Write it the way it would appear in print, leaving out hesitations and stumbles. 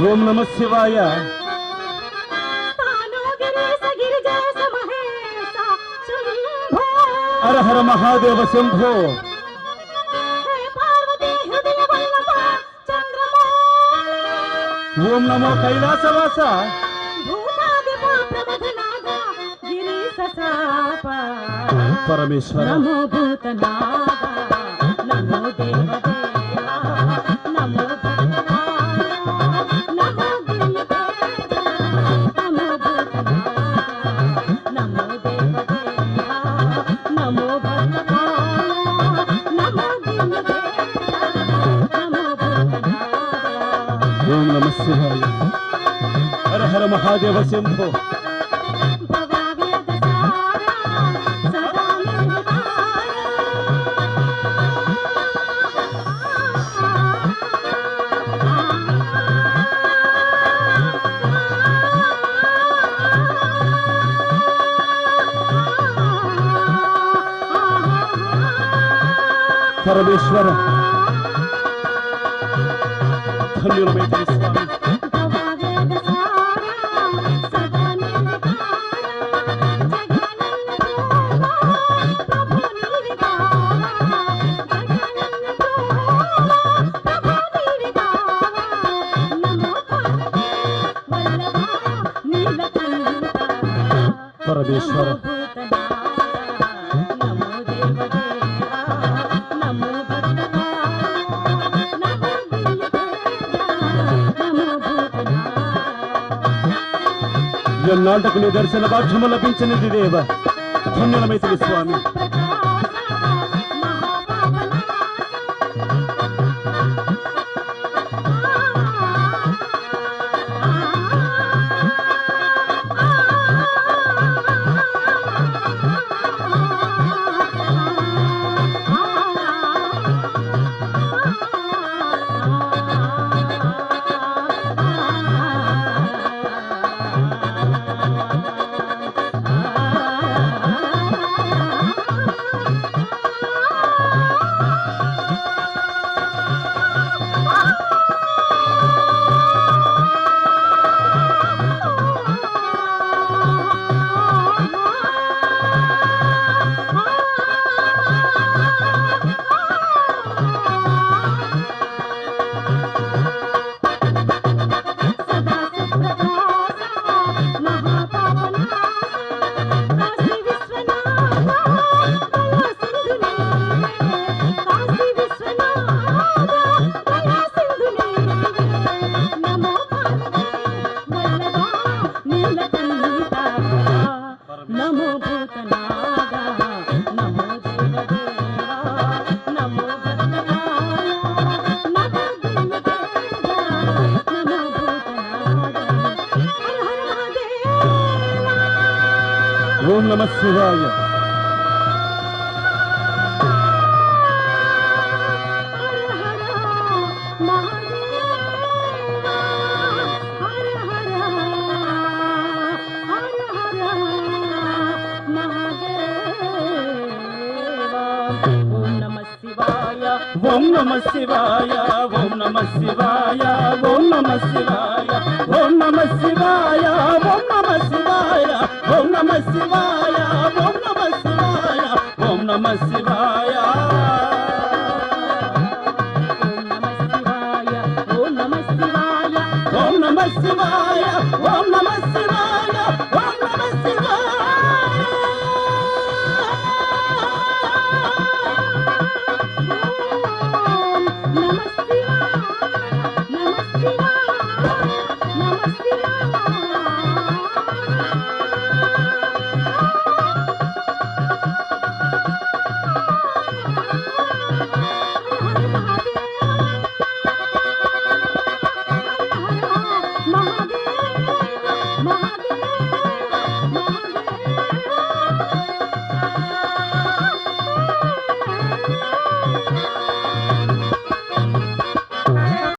ఓం నమ శివాయ. హర హర మహాదేవ శంభో. ఓం నమో కైలాసవాస. పరమేశ్వర. నమో భూతనాథ నమో దేవదేవా నమో ఓం నమ శివాయ. హర హర మహాదేవ శంభో. పరమేశ్వర ధన్యులమైన స్వామి. పరమేశ్వర ఎన్నాళ్ళకు నీ దర్శన భాగ్యము లభించినది దేవ. ధన్యులమైతివి స్వామి. నమో భూతనాథ నమో దేవదేవా నమో ఓం నమ శివాయ. ఓం నమ శివాయ. ఓం నమ శివాయ. ఓం నమ శివాయ. ఓం నమ శివాయ. ఓం నమ శివాయ. ఓం నమ శివాయ. ఓం నమ శివాయ. ఓం నమ శివాయ. ఓం నమ శివాయ. ఓం నమ శివాయ. ఓం నమ